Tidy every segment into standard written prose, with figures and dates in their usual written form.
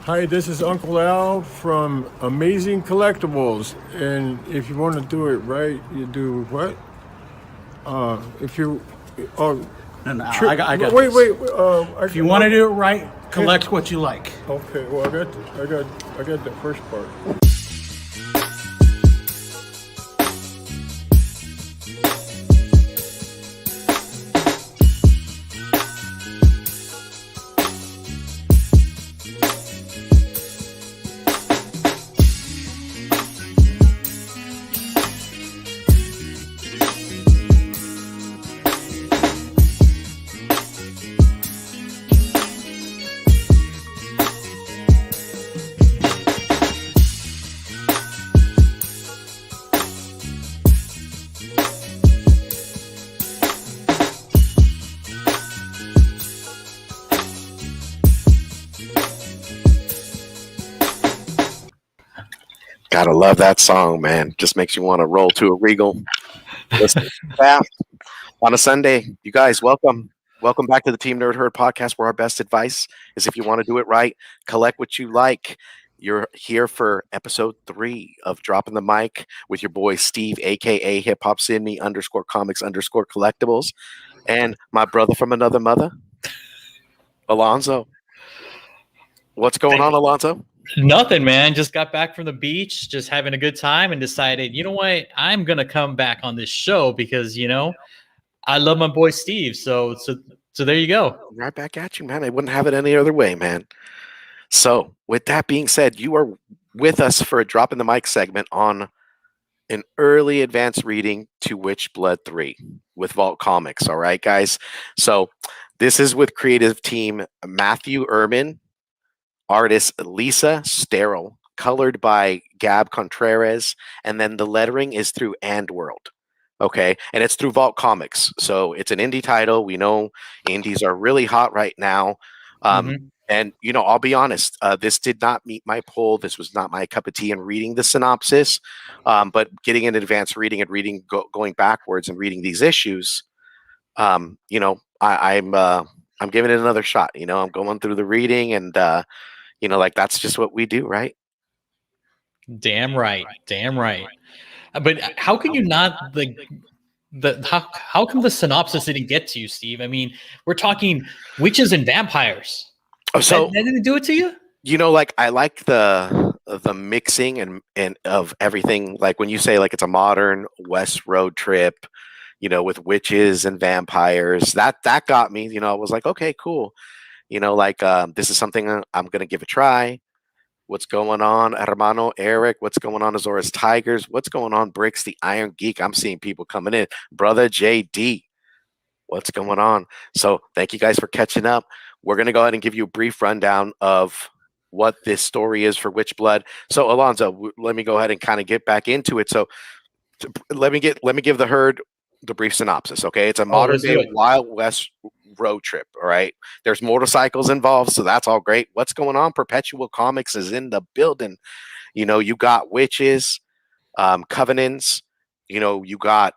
Hi, this is Uncle Al from Amazing Collectibles, and if you want to do it right, you do what? If you, oh, No, I got wait, this. wait. If you want to do it right, collect what you like. Okay, well, I got the first part. Gotta love that song, man. Just makes you want to roll to a Regal. Listen fast on a Sunday. You guys, welcome. Welcome back to the Team Nerd Herd podcast, where our best advice is if you want to do it right, collect what you like. You're here for episode 3 of Dropping the Mic with your boy Steve, aka Hip Hop Sydney _comics _collectibles, and my brother from another mother, Alonzo. What's going on, Alonzo? Nothing, man. Just got back from the beach, just having a good time, and decided, you know what? I'm gonna come back on this show because I love my boy Steve. So there you go. Right back at you, man. I wouldn't have it any other way, man. So, with that being said, you are with us for a Drop in the Mic segment on an early advanced reading to Witchblood 3 with Vault Comics. All right, guys. So, this is with creative team Matthew Erman, artist Lisa Sterile, colored by Gab Contreras, and then the lettering is through World. Okay, and it's through Vault Comics. So it's an indie title. We know indies are really hot right now. And, I'll be honest, this did not meet my poll. This was not my cup of tea in reading the synopsis. But getting an advanced reading and going backwards and reading these issues, I'm giving it another shot. I'm going through the reading and, that's just what we do, right? Damn right. But how can you not how come the synopsis didn't get to you, Steve? I mean, we're talking witches and vampires. Oh, so that didn't do it to you? I like the mixing and of everything. Like when you say like it's a modern West road trip, with witches and vampires, that got me. I was like, okay, cool. This is something I'm gonna give a try. What's going on, Hermano Eric? What's going on, Azores Tigers? What's going on, Bricks, the Iron Geek? I'm seeing people coming in. Brother JD, what's going on? So thank you guys for catching up. We're going to go ahead and give you a brief rundown of what this story is for Witchblood. So Alonzo, let me go ahead and kind of get back into it. So let me give the herd the brief synopsis. Okay, it's a modern day Wild West road trip. All right, there's motorcycles involved, so that's all great. What's going on? Perpetual Comics is in the building. You got witches, covenants. You got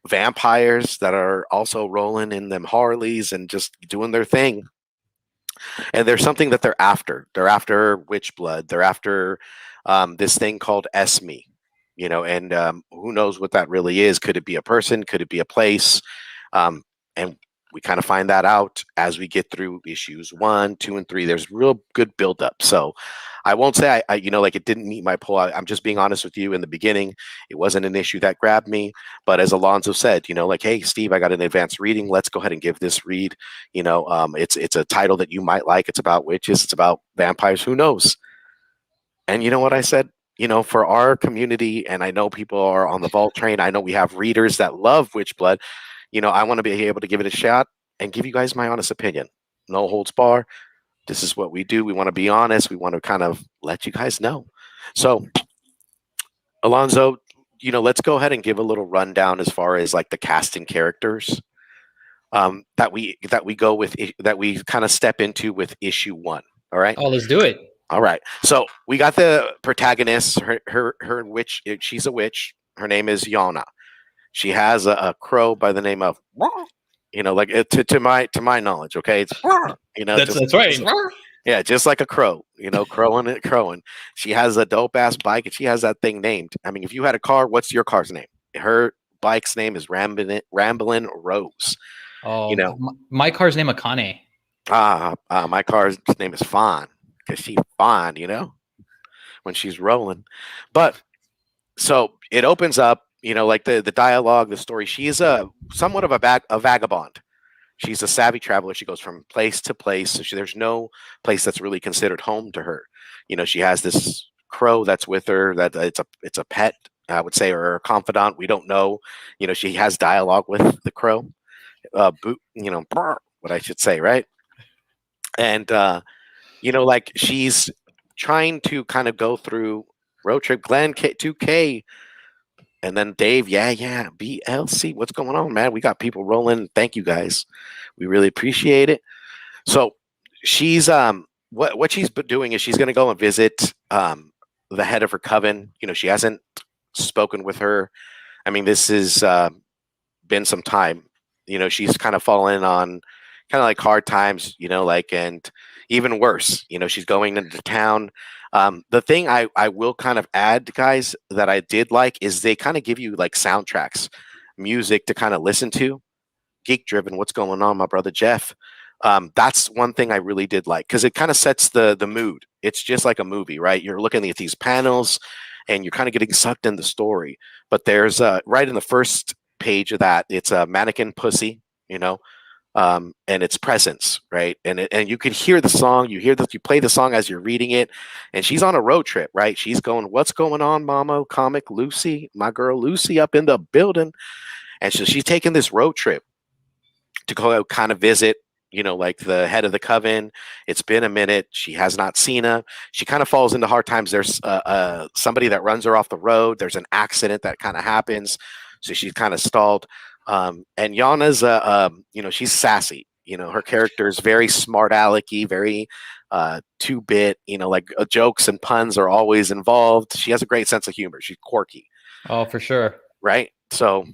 vampires that are also rolling in them Harleys and just doing their thing. And there's something that they're after. They're after Witchblood. They're after this thing called Esme. And who knows what that really is? Could it be a person? Could it be a place? And we kind of find that out as we get through issues 1, 2, and 3. There's real good buildup. So I won't say it didn't meet my poll. I'm just being honest with you. In the beginning, it wasn't an issue that grabbed me. But as Alonzo said, hey, Steve, I got an advanced reading. Let's go ahead and give this read. It's a title that you might like. It's about witches. It's about vampires. Who knows? And you know what I said? For our community, and I know people are on the Vault train. I know we have readers that love Witchblood. I want to be able to give it a shot and give you guys my honest opinion. No holds bar. This is what we do. We want to be honest. We want to kind of let you guys know. So, Alonzo, let's go ahead and give a little rundown as far as like the casting characters that we go with, that we kind of step into with issue 1. All right. Oh, let's do it. All right. So we got the protagonist. Her witch. She's a witch. Her name is Yana. She has a crow by the name of, to my knowledge. Okay, it's that's right. Yeah, just like a crow, crowing it, crowing. She has a dope ass bike, and she has that thing named. I mean, if you had a car, what's your car's name? Her bike's name is Ramblin' Rose. You Oh, know, my car's name Akane. my car's name is Fawn because she's fine, when she's rolling. But so it opens up, like the dialogue, the story. She is somewhat of a vagabond. She's a savvy traveler. She goes from place to place. So there's no place that's really considered home to her. She has this crow that's with her. That it's a pet, I would say, or a confidant. We don't know. She has dialogue with the crow. What I should say, right? And like she's trying to kind of go through road trip. Glenn 2K. And then Dave, yeah, BLC. What's going on, man? We got people rolling. Thank you guys. We really appreciate it. So she's what she's doing is she's going to go and visit the head of her coven. She hasn't spoken with her. I mean, this has been some time. She's kind of fallen on kind of like hard times. And even worse. She's going into town. The thing I will kind of add, guys, that I did like is they kind of give you like soundtracks, music to kind of listen to. Geek driven. What's going on, my brother Jeff? That's one thing I really did like because it kind of sets the mood. It's just like a movie, right? You're looking at these panels and you're kind of getting sucked in the story. But there's right in the first page of that, it's a mannequin pussy, and its presence, right? And you can hear the song. You play the song as you're reading it, and she's on a road trip, right? She's going, "What's going on, Mama? Comic Lucy, my girl Lucy, up in the building," and so she's taking this road trip to go out, kind of visit, like the head of the coven. It's been a minute. She has not seen her. She kind of falls into hard times. There's somebody that runs her off the road. There's an accident that kind of happens, so she's kind of stalled. And Yana's, she's sassy. Her character is very smart alecky, very 2-bit. Like jokes and puns are always involved. She has a great sense of humor. She's quirky. Oh, for sure. Right. So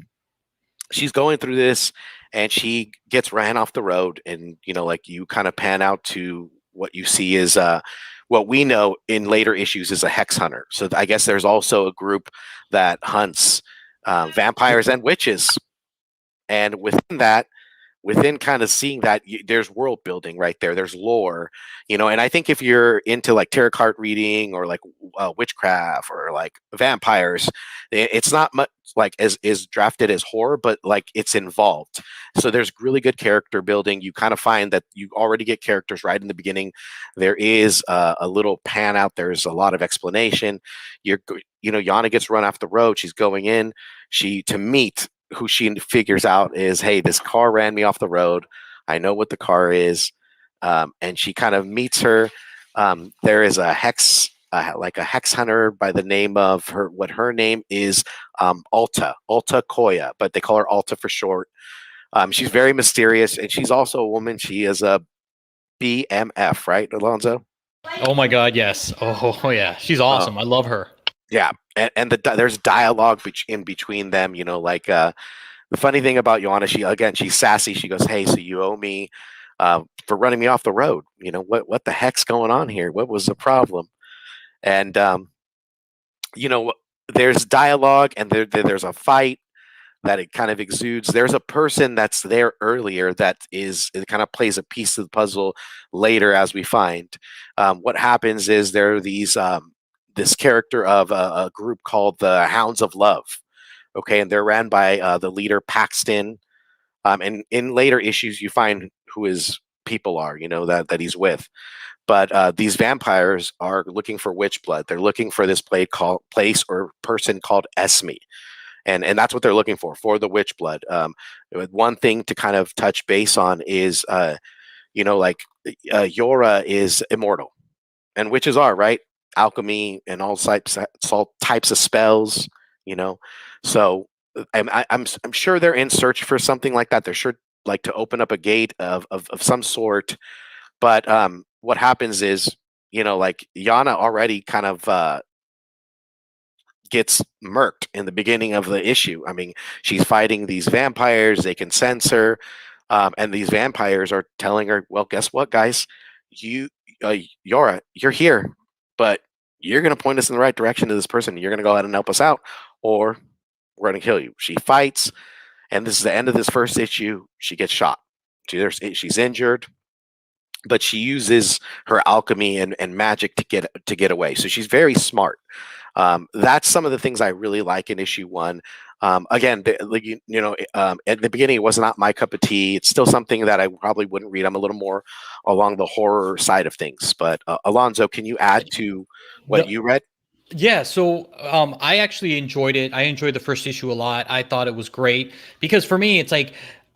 she's going through this, and she gets ran off the road. And like you kind of pan out to what you see is what we know in later issues is a hex hunter. So I guess there's also a group that hunts vampires and witches. And within kind of seeing that, there's world building right there. There's lore, and I think if you're into like tarot card reading or like witchcraft or like vampires, it's not much like as is drafted as horror, but like it's involved. So there's really good character building. You kind of find that you already get characters right in the beginning. There is a little pan out. There's a lot of explanation. Yana gets run off the road. She's going in. To meet who she figures out is, hey, this car ran me off the road. I know what the car is. And she kind of meets her. There is a hex hunter by the name of what her name is, Alta Koya, but they call her Alta for short. She's very mysterious, and she's also a woman. She is a BMF, right, Alonzo? Oh my God, yes. Oh yeah, she's awesome. I love her. Yeah, and there's dialogue in between them. The funny thing about Yana, she's sassy. She goes, "Hey, so you owe me for running me off the road. What the heck's going on here? What was the problem?" And there's dialogue, and there's a fight that it kind of exudes. There's a person that's there earlier it kind of plays a piece of the puzzle later, as we find. What happens is there are these. This character of a group called the Hounds of Love. Okay, and they're ran by the leader Paxton. And in later issues, you find who his people are, that he's with. But these vampires are looking for Witchblood. They're looking for this place or person called Esme. And that's what they're looking for the Witchblood. One thing to kind of touch base on is, Yora is immortal. And witches are, right? Alchemy and all types of spells, So I'm sure they're in search for something like that. They're sure like to open up a gate of some sort. But what happens is, like Yana already kind of gets murked in the beginning of the issue. I mean, she's fighting these vampires. They can sense her, and these vampires are telling her, "Well, guess what, guys? Yora, you're here, but you're going to point us in the right direction to this person. You're going to go ahead and help us out, or we're going to kill you. She fights, and this is the end of this first issue. She gets shot. She's injured, but she uses her alchemy and magic to get away. So she's very smart. That's some of the things I really like in issue one. Again, at the beginning, it was not my cup of tea. It's still something that I probably wouldn't read. I'm a little more along the horror side of things. But Alonzo, can you add to what you read? Yeah, so I actually enjoyed it. I enjoyed the first issue a lot. I thought it was great because for me, it's like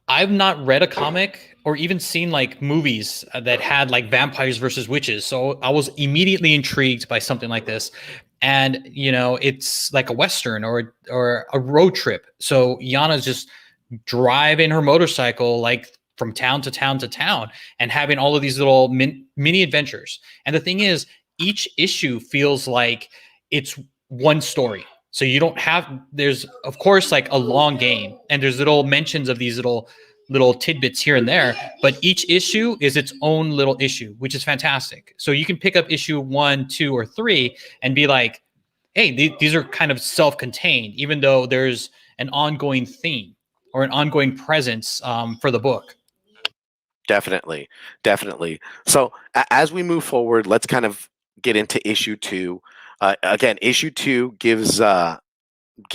I've not read a comic or even seen like movies that had like vampires versus witches. So I was immediately intrigued by something like this. And it's like a western or a road trip. So Yana's just driving her motorcycle like from town to town to town and having all of these little mini adventures. And the thing is, each issue feels like it's one story. So you don't have, there's of course like a long game and there's little mentions of these little tidbits here and there, but each issue is its own little issue, which is fantastic. So you can pick up issue 1, 2, or 3 and be like, hey, these are kind of self-contained, even though there's an ongoing theme or an ongoing presence for the book. Definitely. So as we move forward, let's kind of get into issue 2. Again, issue 2 gives I've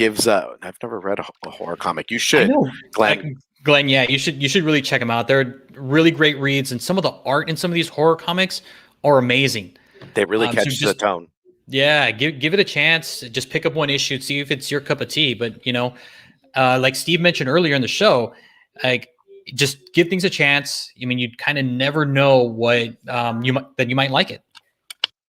never read a horror comic. You should, Glenn. Glenn, yeah, you should really check them out. They're really great reads, and some of the art in some of these horror comics are amazing. They really catch the tone. Yeah, give it a chance. Just pick up one issue, see if it's your cup of tea. But like Steve mentioned earlier in the show, like just give things a chance. I mean, you kind of never know what you might like it.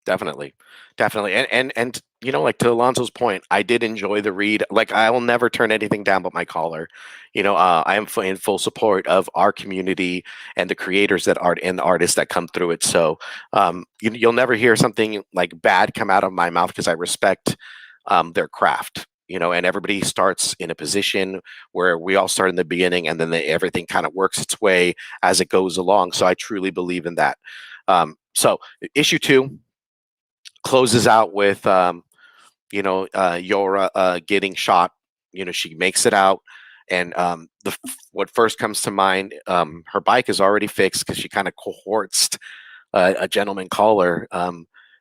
Definitely. And like to Alonzo's point, I did enjoy the read. Like I will never turn anything down but my collar. I am in full support of our community and the creators that art and the artists that come through it. So you'll never hear something like bad come out of my mouth because I respect their craft. And everybody starts in a position where we all start in the beginning, and then everything kind of works its way as it goes along. So I truly believe in that. So issue 2 closes out with Yora getting shot. She makes it out, and what first comes to mind, her bike is already fixed because she kind of cohorts a gentleman caller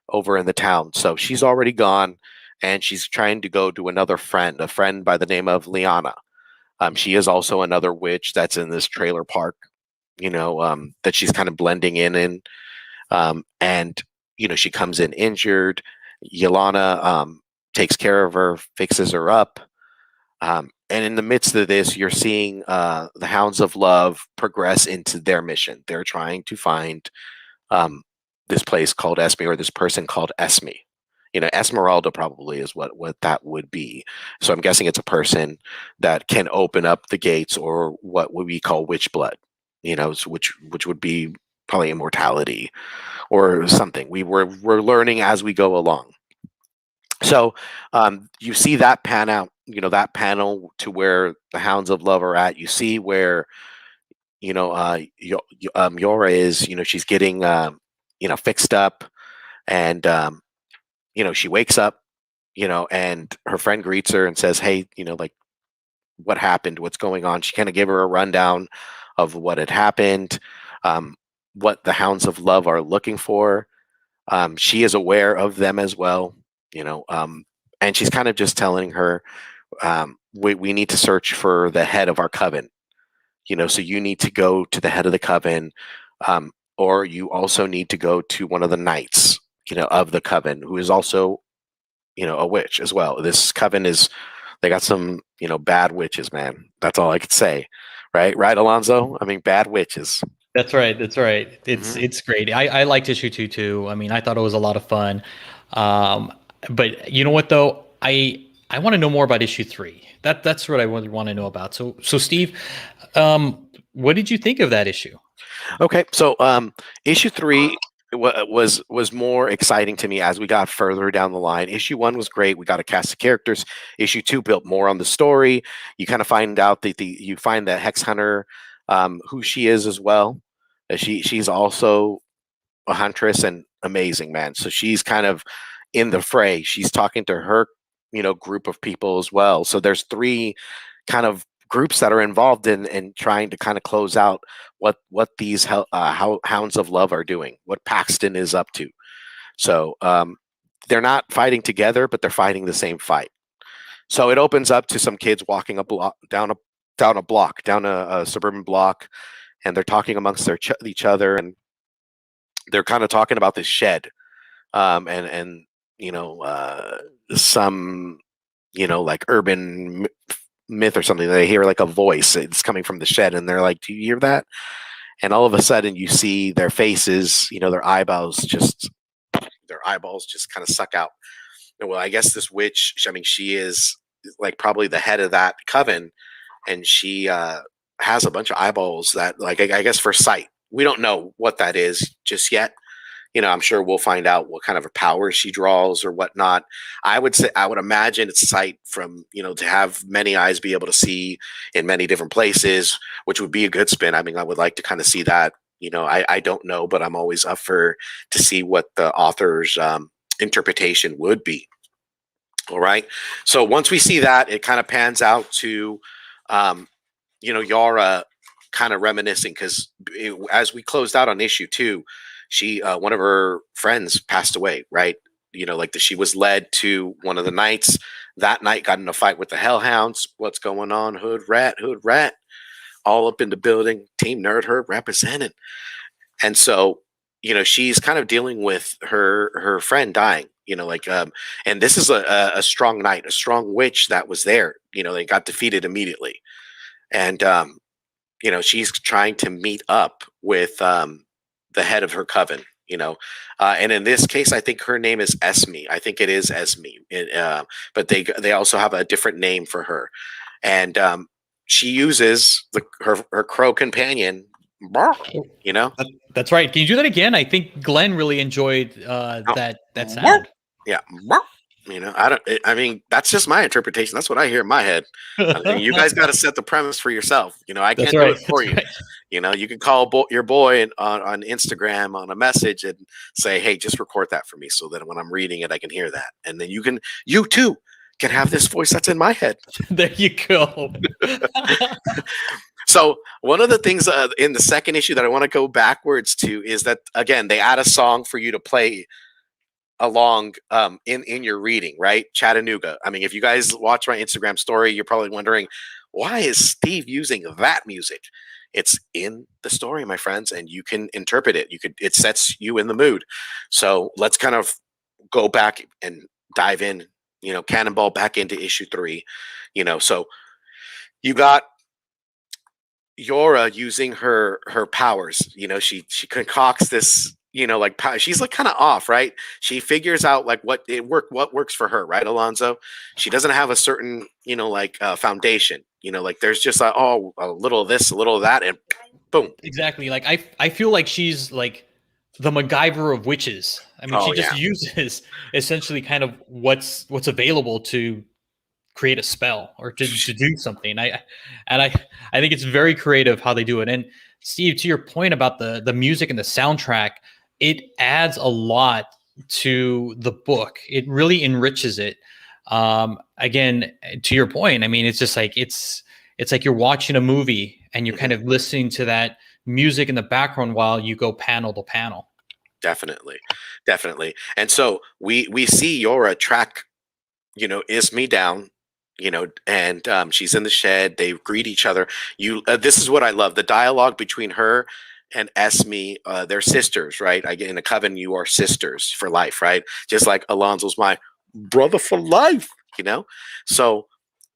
over in the town. So she's already gone, and she's trying to go to a friend by the name of Liana. She is also another witch that's in this trailer park, that she's kind of blending in. And she comes in injured. Yelena takes care of her, fixes her up. And in the midst of this, you're seeing the Hounds of Love progress into their mission. They're trying to find this place called Esme, or this person called Esme. Esmeralda probably is what that would be. So I'm guessing it's a person that can open up the gates, or what we call witchblood, which would be probably immortality or something. We're learning as we go along. So you see that pan out, that panel to where the Hounds of Love are at. You see where Yora is. She's getting fixed up, and she wakes up, and her friend greets her and says, hey, like, what happened, what's going on. She kind of gave her a rundown of what had happened, what the Hounds of Love are looking for. She is aware of them as well, and she's kind of just telling her, we need to search for the head of our coven, so you need to go to the head of the coven, or you also need to go to one of the knights, of the coven, who is also, a witch as well. This coven they got some, bad witches, man. That's all I could say. Right, Alonzo? I mean, bad witches. That's right. It's great. I liked issue 2 too. I mean, I thought it was a lot of fun. But you know what though? I want to know more about issue 3. That's what I want to know about. So Steve, what did you think of that issue? Okay, so issue 3 was more exciting to me as we got further down the line. Issue 1 was great. We got a cast of characters. Issue 2 built more on the story. You kind of find out that you find the Hex Hunter, who she is as well. She's also a huntress and amazing, man. So she's kind of in the fray. She's talking to her, group of people as well. So there's three kind of groups that are involved in trying to kind of close out what these how Hounds of Love are doing, what Paxton is up to. So they're not fighting together, but they're fighting the same fight. So it opens up to some kids walking down a suburban block, and they're talking amongst each other, and they're kind of talking about this shed, and some like urban myth or something. They hear like a voice. It's coming from the shed, and they're like, "Do you hear that?" And all of a sudden, you see their faces. Their eyeballs just kind of suck out. Well, I guess this witch, I mean, she is like probably the head of that coven, and she has a bunch of eyeballs that, like, I guess for sight. We don't know what that is just yet. I'm sure we'll find out what kind of a power she draws or whatnot. I would imagine it's sight from, to have many eyes, be able to see in many different places, which would be a good spin. I mean, I would like to kind of see that. I don't know, but I'm always up to see what the author's interpretation would be. All right. So once we see that, it kind of pans out to, Yara kind of reminiscing, because as we closed out on issue 2, she one of her friends passed away, right? She was led to one of the nights. That night got in a fight with the Hellhounds. What's going on? Hood rat, all up in the building. Team Nerd Herd representing. And so, she's kind of dealing with her friend dying. And this is a strong knight, a strong witch that was there. They got defeated immediately, and she's trying to meet up with the head of her coven. And in this case, I think her name is Esme. I think it is Esme, but they also have a different name for her, and she uses her crow companion. That's right. Can you do that again? I think Glenn really enjoyed that sound. Yeah. I mean, that's just my interpretation. That's what I hear in my head. You guys got to set the premise for yourself. I can't do it for you. Right. You can call your boy on Instagram on a message and say, "Hey, just record that for me, so that when I'm reading it, I can hear that." And then you too can have this voice that's in my head. There you go. So one of the things in the second issue that I want to go backwards to is that, again, they add a song for you to play along in your reading, right? Chattanooga. I mean, if you guys watch my Instagram story, you're probably wondering, why is Steve using that music? It's in the story, my friends, and you can interpret it. It sets you in the mood. So let's kind of go back and dive in, cannonball back into issue 3. So you got Yora using her powers. She concocts this, she's like kind of off, right? She figures out like what works for her, right, Alonzo? She doesn't have a certain, foundation. There's just a little of this, a little of that, and boom. Exactly. Like I feel like she's like the MacGyver of witches. I mean, she just uses essentially kind of what's available to create a spell or to do something. I think it's very creative how they do it. And Steve, to your point about the music and the soundtrack, it adds a lot to the book. It really enriches it. Again, to your point, I mean, it's just like it's like you're watching a movie and you're kind of listening to that music in the background while you go panel to panel. Definitely. And so we see Yora track, Isme down, and she's in the shed. They greet each other. This is what I love: the dialogue between her and Esme. They're sisters, right? In a coven, you are sisters for life, right? Just like Alonzo's my brother for life, So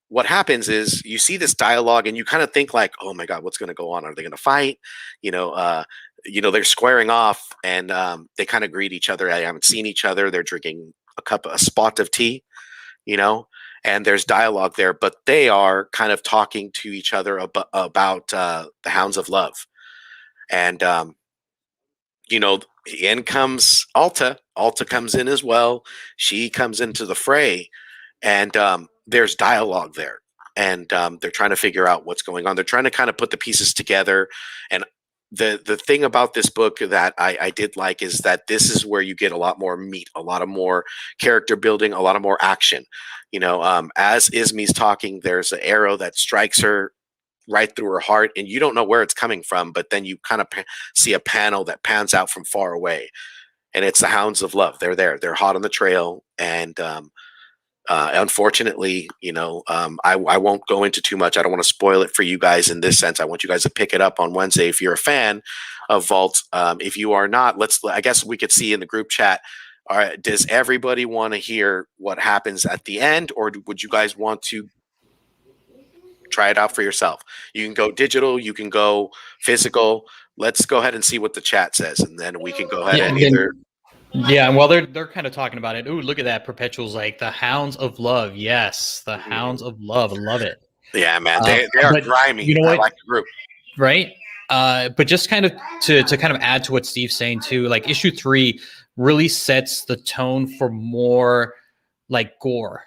what happens is you see this dialogue and you kind of think like, oh my God, what's going to go on? Are they going to fight? They're squaring off, and they kind of greet each other. I haven't seen each other. They're drinking a spot of tea, and there's dialogue there, but they are kind of talking to each other about the Hounds of Love. And, in comes Alta. Alta comes in as well. She comes into the fray, and there's dialogue there. And they're trying to figure out what's going on. They're trying to kind of put the pieces together. And the thing about this book that I did like is that this is where you get a lot more meat, a lot of more character building, a lot of more action. As Ismi's talking, there's an arrow that strikes her right through her heart, and you don't know where it's coming from, but then you kind of see a panel that pans out from far away, and it's the Hounds of Love. They're there. They're hot on the trail, and unfortunately, I won't go into too much. I don't want to spoil it for you guys in this sense. I want you guys to pick it up on Wednesday if you're a fan of Vault. If you are not, I guess we could see in the group chat. All right, does everybody want to hear what happens at the end, or would you guys want to try it out for yourself? You can go digital, you can go physical. Let's go ahead and see what the chat says, and then we can go ahead and either. Yeah, and while they're kind of talking about it, ooh, look at that. Perpetual's like the Hounds of Love. Yes, the Hounds of Love. Love it. Yeah, man, they are grimy. You know what? I like the group. Right? But just kind of to kind of add to what Steve's saying too, like issue 3 really sets the tone for more like gore.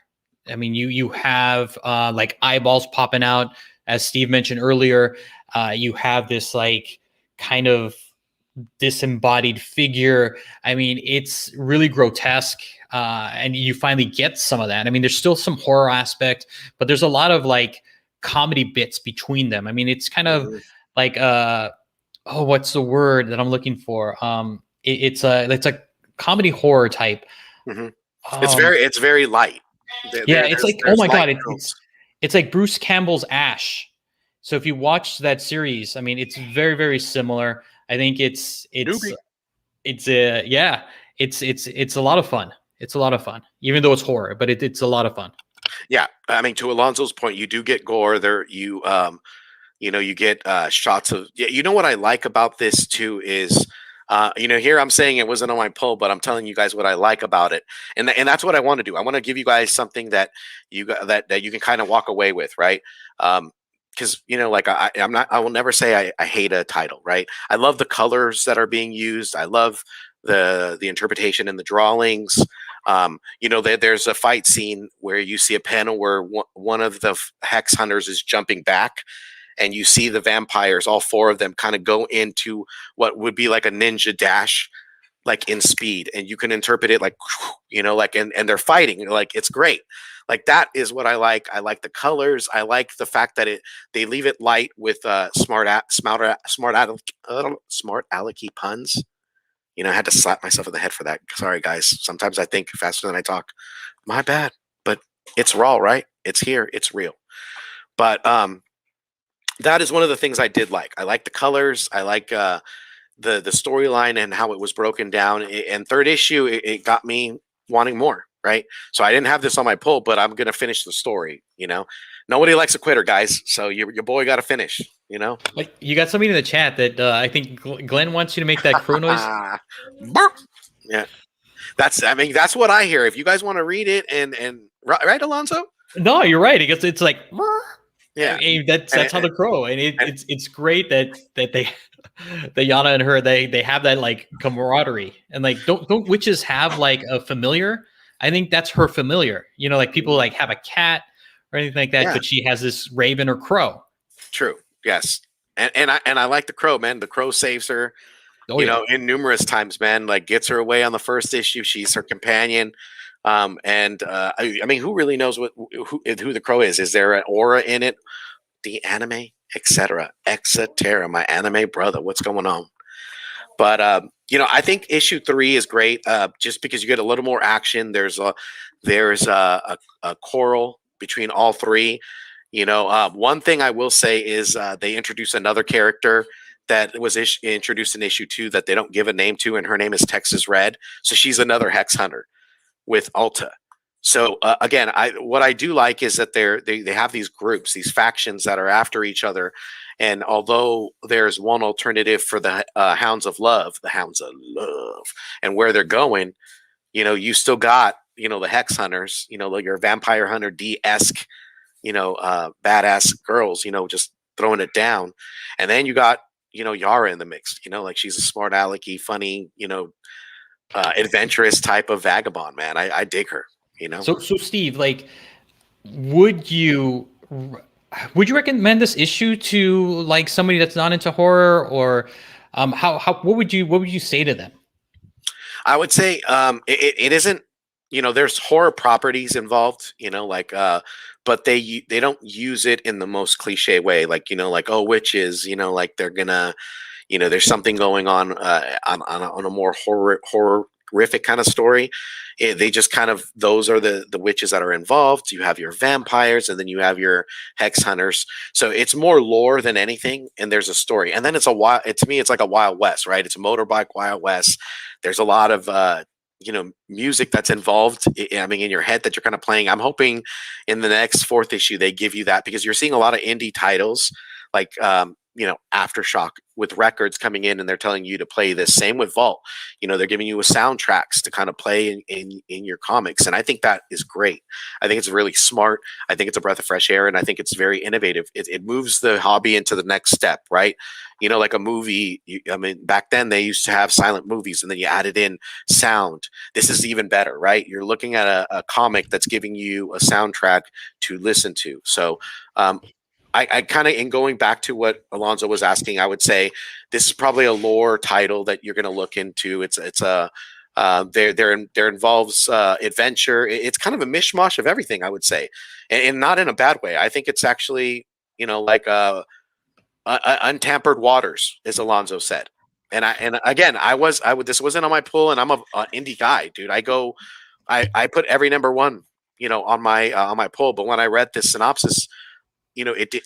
I mean, you have like eyeballs popping out, as Steve mentioned earlier. You have this like kind of disembodied figure. I mean, it's really grotesque, and you finally get some of that. I mean, there's still some horror aspect, but there's a lot of like comedy bits between them. I mean, it's kind of like what's the word that I'm looking for? It's a comedy horror type. It's very light. It's like, oh my god, it's like Bruce Campbell's Ash. So if you watch that series, I mean, it's very, very similar. I think it's a lot of fun. It's a lot of fun, even though it's horror, but it's a lot of fun. Yeah, I mean, to Alonzo's point, you do get gore there. You get shots of. Yeah, you know what I like about this too is. Here I'm saying it wasn't on my poll, but I'm telling you guys what I like about it, and that's what I want to do. I want to give you guys something that you can kind of walk away with, right? Because I will never say I hate a title, right? I love the colors that are being used. I love the interpretation and the drawings. There's a fight scene where you see a panel where one of the hex hunters is jumping back. And you see the vampires, all 4 of them, kind of go into what would be like a ninja dash, like in speed. And you can interpret it like, and they're fighting. Like, it's great. Like, that is what I like. I like the colors. I like the fact that they leave it light with smart alecky puns. I had to slap myself in the head for that. Sorry, guys. Sometimes I think faster than I talk. My bad. But it's raw, right? It's here. It's real. But that is one of the things I did like. I like the colors. I like the storyline and how it was broken down. And third issue, it got me wanting more, right? So I didn't have this on my poll, but I'm going to finish the story, Nobody likes a quitter, guys. So your boy got to finish, Like, you got somebody in the chat that I think Glenn wants you to make that crow noise. Burp. Yeah. That's what I hear. If you guys want to read it and right, Alonzo? No, you're right. It's like... Yeah, that's how the crow, and it's great that they Yana and her they have that like camaraderie, and like don't witches have like a familiar? I think that's her familiar. Like people like have a cat or anything like that, but she has this raven or crow. True. Yes, and I like the crow, man. The crow saves her. In numerous times, man. Like gets her away on the first issue. She's her companion. I mean, who really knows who the crow is? Is there an aura in it? The anime, etc. My anime brother, what's going on? But I think issue 3 is great, just because you get a little more action. There's a quarrel between all 3. One thing I will say is they introduce another character that was introduced in issue 2 that they don't give a name to, and her name is Texas Red. So she's another hex hunter with Alta. So again, what I do like is that they have these groups, these factions that are after each other. And although there's one alternative for the Hounds of Love, and where they're going, you still got, the hex hunters, your vampire hunter D-esque, badass girls, just throwing it down. And then you got, Yara in the mix, like she's a smart alecky, funny, adventurous type of vagabond, man. I dig her, So Steve, like, would you recommend this issue to like somebody that's not into horror, or How what would you say to them? I would say it isn't, there's horror properties involved, like but they don't use it in the most cliche way, like, like, oh, witches, like they're gonna, there's something going on a more horrific kind of story. They just kind of, those are the witches that are involved. You have your vampires, and then you have your hex hunters. So it's more lore than anything, and there's a story. And then it's a wild. To me, it's like a Wild West, right? It's a motorbike Wild West. There's a lot of music that's involved. I mean, in your head that you're kind of playing. I'm hoping in the next fourth issue they give you that, because you're seeing a lot of indie titles like Aftershock, with records coming in and they're telling you to play this. Same with Vault. They're giving you a soundtracks to kind of play in your comics, and I think that is great. I think it's really smart. I think it's a breath of fresh air, and I think it's very innovative. It moves the hobby into the next step, right? Like a movie. I mean, back then they used to have silent movies, and then you added in sound. This is even better, right? You're looking at a comic that's giving you a soundtrack to listen to. So I kind of, in going back to what Alonzo was asking, I would say this is probably a lore title that you're going to look into. It's a there involves adventure. It's kind of a mishmash of everything, I would say, and not in a bad way. I think it's actually like untampered waters, as Alonzo said. And again, I would, this wasn't on my pull, and I'm an indie guy, dude. I put every number one on my pull, but when I read this synopsis,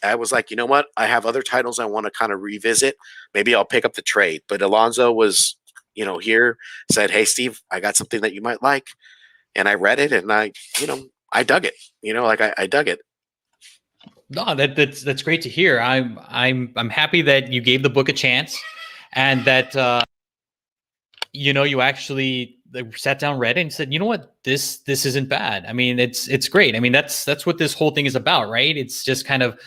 I was like, you know what? I have other titles I want to kind of revisit. Maybe I'll pick up the trade. But Alonzo was, here, said, hey, Steve, I got something that you might like. And I read it, and I dug it. I dug it. No, that's great to hear. I'm happy that you gave the book a chance, and that you actually sat down, read it, and said, you know what, this isn't bad. I mean, it's great. I mean, that's what this whole thing is about, right? It's just kind of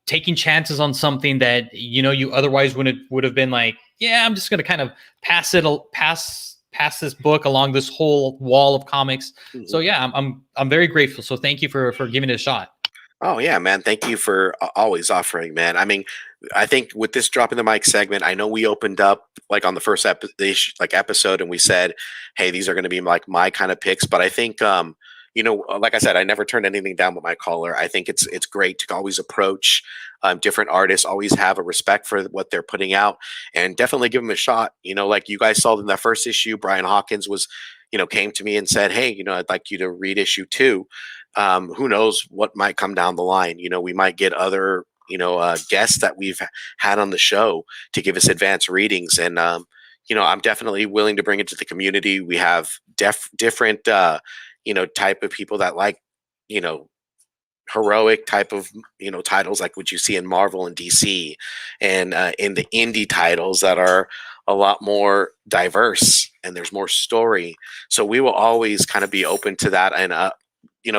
taking chances on something that you otherwise would have been like, yeah, I'm just going to kind of pass this book along this whole wall of comics. Mm-hmm. So yeah, I'm very grateful. So thank you for giving it a shot. Oh yeah, man. Thank you for always offering, man. I mean, I think with this dropping the mic segment, I know we opened up like on the first episode, and we said, hey, these are going to be like my kind of picks. But I think, like I said, I never turned anything down with my caller. I think it's great to always approach different artists, always have a respect for what they're putting out, and definitely give them a shot. Like you guys saw in that first issue, Brian Hawkins was, came to me and said, hey, I'd like you to read issue 2. Who knows what might come down the line? We might get other, guests that we've had on the show to give us advanced readings. And, I'm definitely willing to bring it to the community. We have different, type of people that like, heroic type of, titles like what you see in Marvel and DC, and in the indie titles that are a lot more diverse and there's more story. So we will always kind of be open to that. And,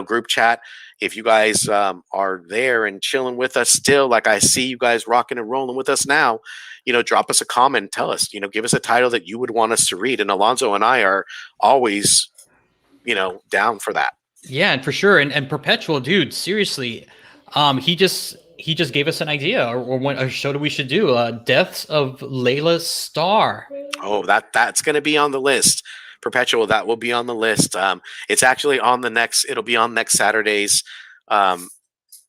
group chat, if you guys are there and chilling with us still, like I see you guys rocking and rolling with us now, drop us a comment, tell us, give us a title that you would want us to read. And Alonzo and I are always, down for that. Yeah, and for sure. And Perpetual, dude, seriously, he just gave us an idea, or a show that we should do, Deaths of Layla Starr. Oh, that's going to be on the list. Perpetual, that will be on the list. It's actually on it'll be on next Saturdays,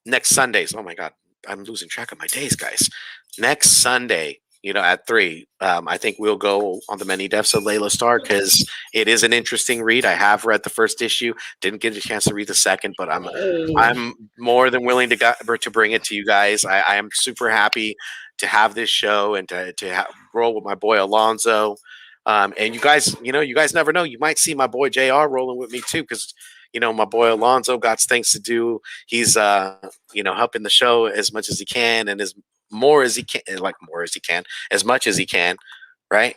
next Sundays. Oh my God, I'm losing track of my days, guys. Next Sunday, at 3, I think we'll go on the many deaths of Layla Starr, because it is an interesting read. I have read the first issue, didn't get a chance to read the second, but I'm more than willing to bring it to you guys. I am super happy to have this show and to roll with my boy Alonzo. And you guys never know. You might see my boy JR rolling with me too, because my boy Alonzo got things to do. He's helping the show as much as he can, and as much as he can, right?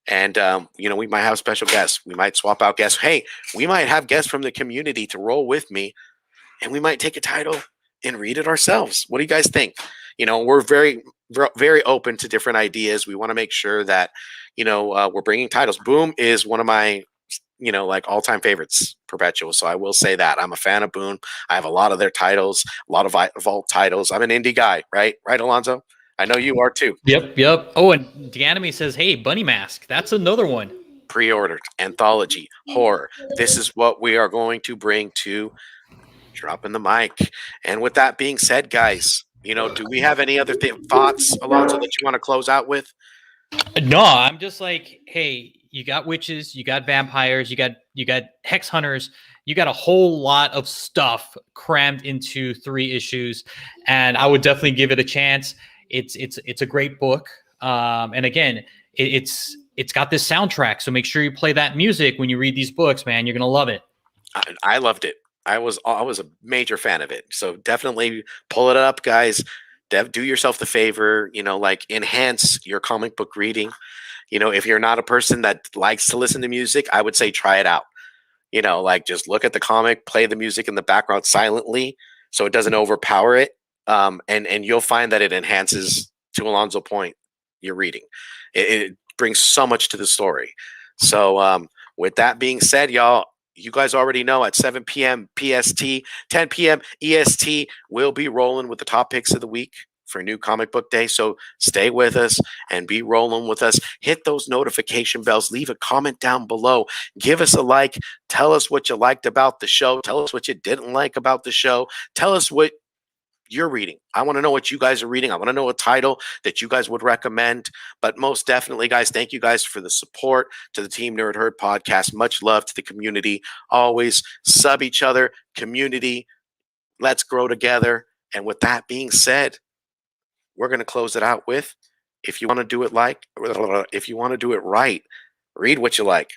And we might have special guests. We might swap out guests. Hey, we might have guests from the community to roll with me, and we might take a title and read it ourselves. What do you guys think? We're very, very open to different ideas. We want to make sure that we're bringing titles. Boom is one of my, all-time favorites, Perpetual. So I will say that I'm a fan of Boom. I have a lot of their titles, a lot of Vault titles. I'm an indie guy, right? Right, Alonzo? I know you are too. Yep. Oh, and Deanime says, "Hey, Bunny Mask. That's another one." Pre-ordered anthology horror. This is what we are going to bring to dropping the mic. And with that being said, guys, do we have any other thoughts, Alonso, that you want to close out with? No, I'm just like, hey, you got witches, you got vampires, you got hex hunters, you got a whole lot of stuff crammed into 3 issues, and I would definitely give it a chance. It's a great book, and again, it's got this soundtrack, so make sure you play that music when you read these books, man. You're gonna love it. I loved it. I was a major fan of it. So definitely pull it up, guys. Do yourself the favor, like enhance your comic book reading. If you're not a person that likes to listen to music, I would say try it out. Like just look at the comic, play the music in the background silently so it doesn't overpower it. And you'll find that it enhances, to Alonso's point, your reading. It brings so much to the story. So with that being said, y'all, you guys already know at 7 p.m. PST, 10 p.m. EST, we'll be rolling with the top picks of the week for New Comic Book Day. So stay with us and be rolling with us. Hit those notification bells. Leave a comment down below. Give us a like. Tell us what you liked about the show. Tell us what you didn't like about the show. Tell us what you're reading. I want to know what you guys are reading. I want to know a title that you guys would recommend. But most definitely, guys, thank you guys for the support to the Team Nerd Herd podcast. Much love to the community. Always sub each other. Community, let's grow together. And with that being said, we're going to close it out with, if you want to do it right, read what you like.